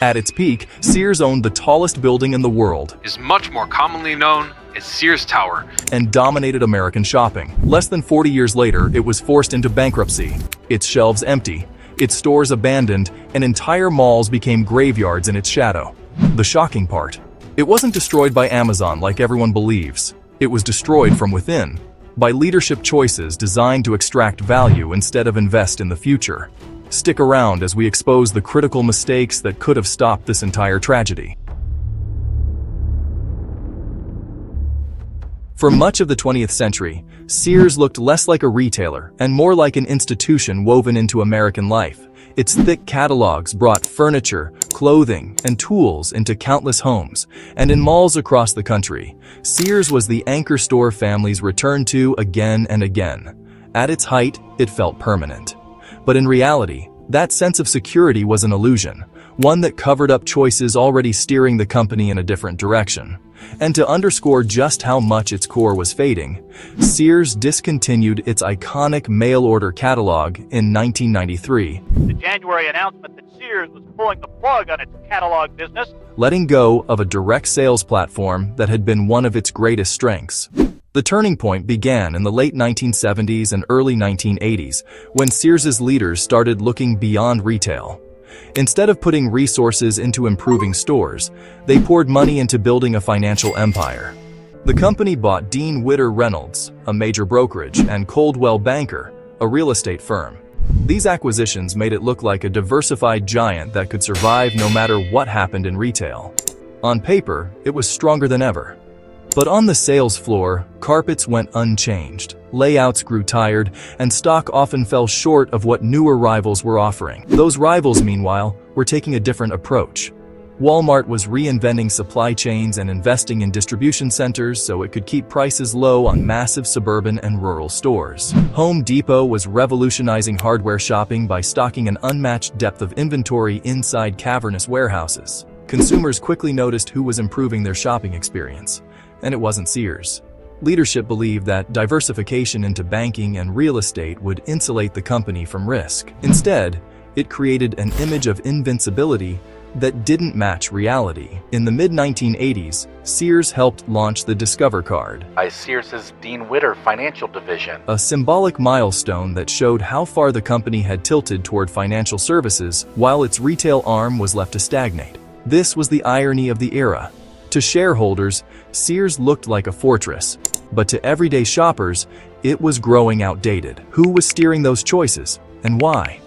At its peak, Sears owned the tallest building in the world, Is much more commonly known as Sears Tower. and dominated American shopping. Less than 40 years later, it was forced into bankruptcy. Its shelves empty, its stores abandoned, and entire malls became graveyards in its shadow. The shocking part: it wasn't destroyed by Amazon like everyone believes. It was destroyed from within, by leadership choices designed to extract value instead of invest in the future. Stick around as we expose the critical mistakes that could have stopped this entire tragedy. For much of the 20th century, Sears looked less like a retailer and more like an institution woven into American life. Its thick catalogs brought furniture, clothing, and tools into countless homes, and in malls across the country, Sears was the anchor store families returned to again and again. At its height, it felt permanent. But in reality, that sense of security was an illusion, one that covered up choices already steering the company in a different direction. And to underscore just how much its core was fading, Sears discontinued its iconic mail-order catalog in 1993, The January announcement that Sears was pulling the plug on its catalog business. letting go of a direct sales platform that had been one of its greatest strengths. The turning point began in the late 1970s and early 1980s, when Sears's leaders started looking beyond retail. Instead of putting resources into improving stores, they poured money into building a financial empire. The company bought Dean Witter Reynolds, a major brokerage, and Coldwell Banker, a real estate firm. These acquisitions made it look like a diversified giant that could survive no matter what happened in retail. On paper, it was stronger than ever. But on the sales floor, carpets went unchanged, layouts grew tired, and stock often fell short of what newer rivals were offering. Those rivals, meanwhile, were taking a different approach. Walmart was reinventing supply chains and investing in distribution centers so it could keep prices low on massive suburban and rural stores. Home Depot was revolutionizing hardware shopping by stocking an unmatched depth of inventory inside cavernous warehouses. Consumers quickly noticed who was improving their shopping experience, and it wasn't Sears. Leadership believed that diversification into banking and real estate would insulate the company from risk. Instead, it created an image of invincibility that didn't match reality. In the mid-1980s, Sears helped launch the Discover Card, by Sears's Dean Witter financial division. a symbolic milestone that showed how far the company had tilted toward financial services while its retail arm was left to stagnate. This was the irony of the era. To shareholders, Sears looked like a fortress, but to everyday shoppers, it was growing outdated. Who was steering those choices, and why?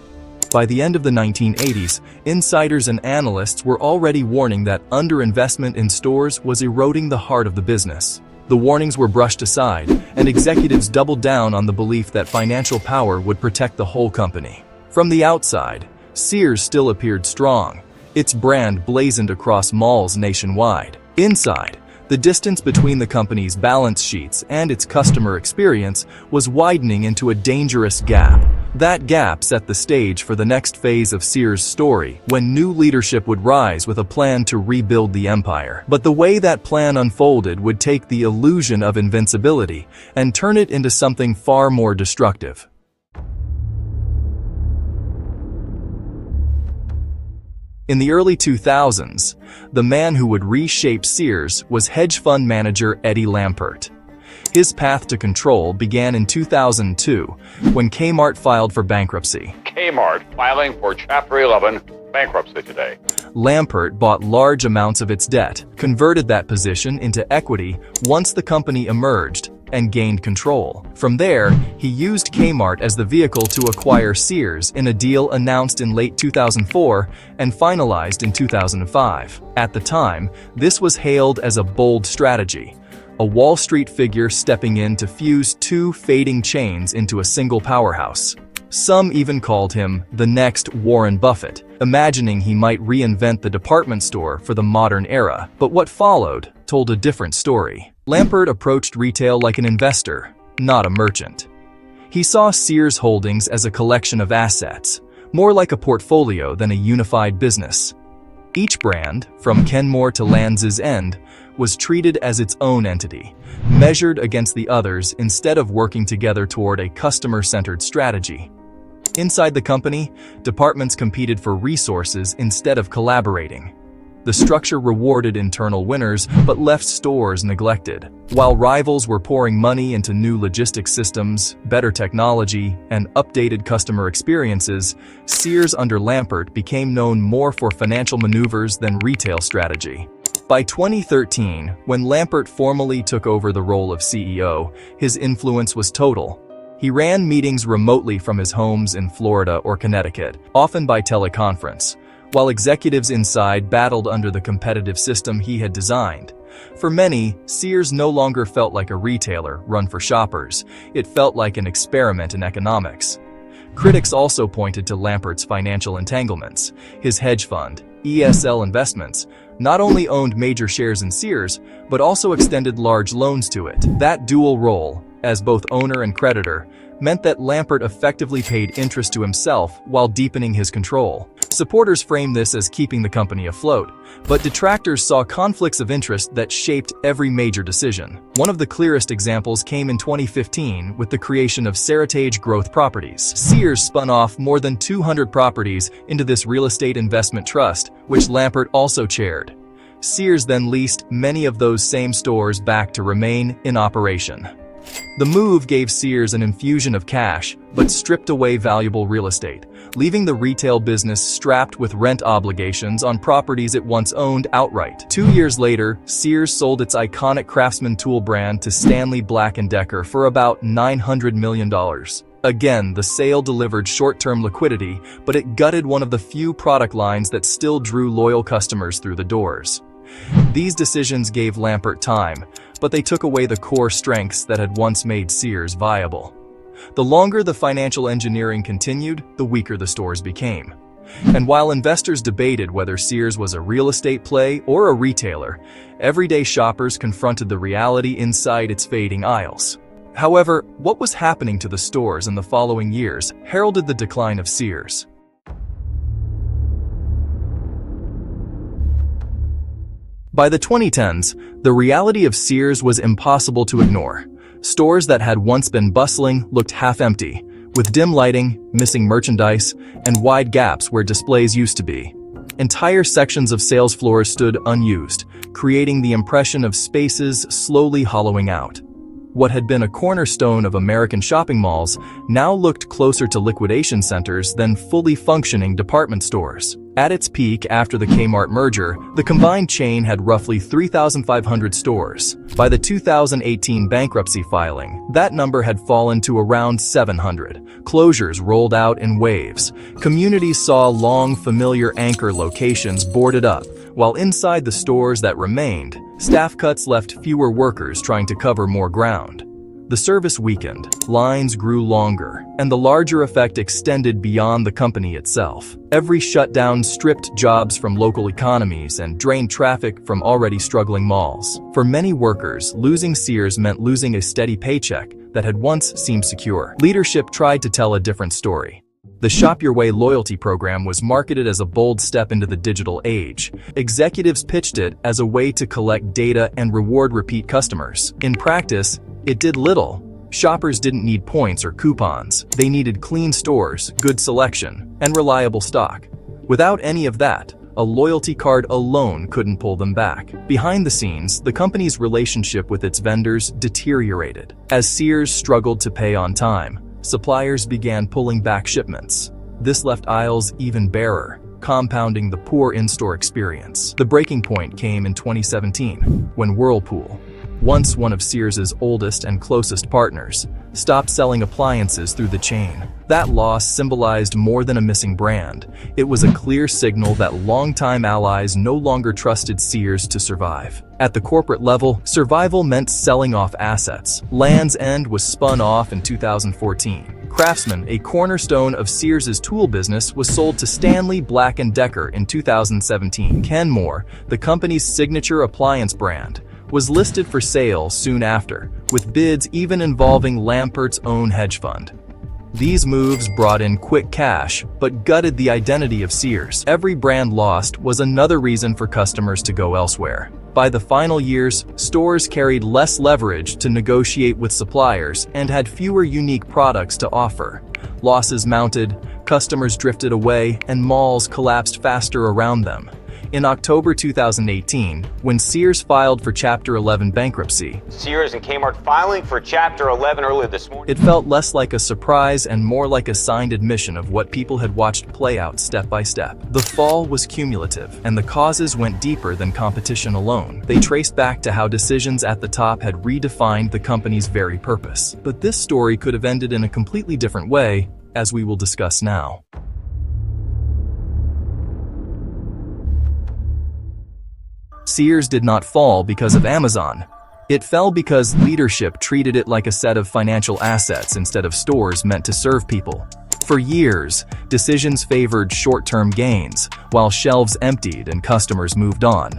By the end of the 1980s, insiders and analysts were already warning that underinvestment in stores was eroding the heart of the business. The warnings were brushed aside, and executives doubled down on the belief that financial power would protect the whole company. From the outside, Sears still appeared strong, its brand blazoned across malls nationwide. Inside, the distance between the company's balance sheets and its customer experience was widening into a dangerous gap. That gap set the stage for the next phase of Sears' story, when new leadership would rise with a plan to rebuild the empire. But the way that plan unfolded would take the illusion of invincibility and turn it into something far more destructive. In the early 2000s, the man who would reshape Sears was hedge fund manager Eddie Lampert. His path to control began in 2002, when Kmart filed for bankruptcy. Kmart filing for Chapter 11 bankruptcy today. Lampert bought large amounts of its debt, converted that position into equity once the company emerged, and gained control. From there, he used Kmart as the vehicle to acquire Sears in a deal announced in late 2004 and finalized in 2005. At the time, this was hailed as a bold strategy, a Wall Street figure stepping in to fuse two fading chains into a single powerhouse. Some even called him the next Warren Buffett, imagining he might reinvent the department store for the modern era. But what followed told a different story. Lampert approached retail like an investor, not a merchant. He saw Sears Holdings as a collection of assets, more like a portfolio than a unified business. Each brand, from Kenmore to Lands' End, was treated as its own entity, measured against the others instead of working together toward a customer-centered strategy. Inside the company, departments competed for resources instead of collaborating. The structure rewarded internal winners but left stores neglected. While rivals were pouring money into new logistics systems, better technology, and updated customer experiences, Sears under Lampert became known more for financial maneuvers than retail strategy. By 2013, when Lampert formally took over the role of CEO, his influence was total. He ran meetings remotely from his homes in Florida or Connecticut, often by teleconference, while executives inside battled under the competitive system he had designed. For many, Sears no longer felt like a retailer run for shoppers. It felt like an experiment in economics. Critics also pointed to Lampert's financial entanglements. His hedge fund, ESL Investments, not only owned major shares in Sears, but also extended large loans to it. That dual role, as both owner and creditor, meant that Lampert effectively paid interest to himself while deepening his control. Supporters framed this as keeping the company afloat, but detractors saw conflicts of interest that shaped every major decision. One of the clearest examples came in 2015 with the creation of Seritage Growth Properties. Sears spun off more than 200 properties into this real estate investment trust, which Lampert also chaired. Sears then leased many of those same stores back to remain in operation. The move gave Sears an infusion of cash, but stripped away valuable real estate, leaving the retail business strapped with rent obligations on properties it once owned outright. 2 years later, Sears sold its iconic Craftsman tool brand to Stanley Black & Decker for about $900 million. Again, the sale delivered short-term liquidity, but it gutted one of the few product lines that still drew loyal customers through the doors. These decisions gave Lampert time, but they took away the core strengths that had once made Sears viable. The longer the financial engineering continued, the weaker the stores became. And while investors debated whether Sears was a real estate play or a retailer, everyday shoppers confronted the reality inside its fading aisles. However, what was happening to the stores in the following years heralded the decline of Sears. By the 2010s, the reality of Sears was impossible to ignore. Stores that had once been bustling looked half-empty, with dim lighting, missing merchandise, and wide gaps where displays used to be. Entire sections of sales floors stood unused, creating the impression of spaces slowly hollowing out. What had been a cornerstone of American shopping malls now looked closer to liquidation centers than fully functioning department stores. At its peak after the Kmart merger, the combined chain had roughly 3,500 stores. By the 2018 bankruptcy filing, that number had fallen to around 700. Closures rolled out in waves. Communities saw long, familiar anchor locations boarded up, while inside the stores that remained, staff cuts left fewer workers trying to cover more ground. The service weakened, lines grew longer, and the larger effect extended beyond the company itself. Every shutdown stripped jobs from local economies and drained traffic from already struggling malls. For many workers, losing Sears meant losing a steady paycheck that had once seemed secure. Leadership tried to tell a different story. The Shop Your Way loyalty program was marketed as a bold step into the digital age. Executives pitched it as a way to collect data and reward repeat customers. In practice, it did little. Shoppers didn't need points or coupons. They needed clean stores, good selection, and reliable stock. Without any of that, a loyalty card alone couldn't pull them back. Behind the scenes, the company's relationship with its vendors deteriorated. As Sears struggled to pay on time, suppliers began pulling back shipments. This left aisles even barer, compounding the poor in-store experience. The breaking point came in 2017, when Whirlpool, once one of Sears's oldest and closest partners, stopped selling appliances through the chain. That loss symbolized more than a missing brand. It was a clear signal that longtime allies no longer trusted Sears to survive. At the corporate level, survival meant selling off assets. Land's End was spun off in 2014. Craftsman, a cornerstone of Sears's tool business, was sold to Stanley Black & Decker in 2017. Kenmore, the company's signature appliance brand, was listed for sale soon after, with bids even involving Lampert's own hedge fund. These moves brought in quick cash, but gutted the identity of Sears. Every brand lost was another reason for customers to go elsewhere. By the final years, stores carried less leverage to negotiate with suppliers and had fewer unique products to offer. Losses mounted, customers drifted away, and malls collapsed faster around them. In October 2018, when Sears filed for Chapter 11 bankruptcy, Sears and Kmart filing for Chapter 11 earlier this morning. it felt less like a surprise and more like a signed admission of what people had watched play out step by step. The fall was cumulative, and the causes went deeper than competition alone. They traced back to how decisions at the top had redefined the company's very purpose. But this story could have ended in a completely different way, as we will discuss now. Sears did not fall because of Amazon. It fell because leadership treated it like a set of financial assets instead of stores meant to serve people. For years, decisions favored short-term gains, while shelves emptied and customers moved on.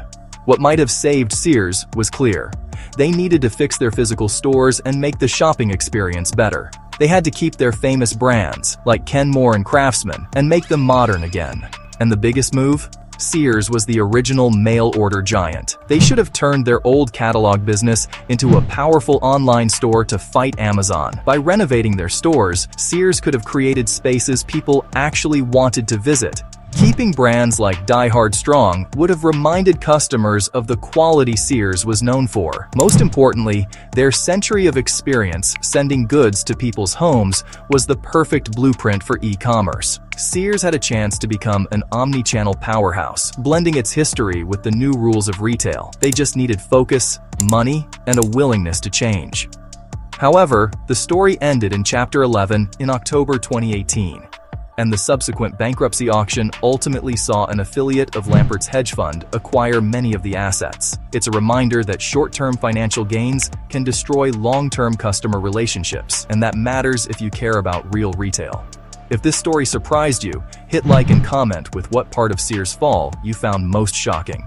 What might have saved Sears was clear. They needed to fix their physical stores and make the shopping experience better. They had to keep their famous brands, like Kenmore and Craftsman, and make them modern again. And the biggest move? Sears was the original mail-order giant. They should have turned their old catalog business into a powerful online store to fight Amazon. By renovating their stores, Sears could have created spaces people actually wanted to visit. Keeping brands like Die Hard strong would have reminded customers of the quality Sears was known for. Most importantly, their century of experience sending goods to people's homes was the perfect blueprint for e-commerce. Sears had a chance to become an omni-channel powerhouse, blending its history with the new rules of retail. They just needed focus, money, and a willingness to change. However, the story ended in Chapter 11 in October 2018. And the subsequent bankruptcy auction ultimately saw an affiliate of Lampert's hedge fund acquire many of the assets. It's a reminder that short-term financial gains can destroy long-term customer relationships, and that matters if you care about real retail. If this story surprised you, hit like and comment with what part of Sears' fall you found most shocking.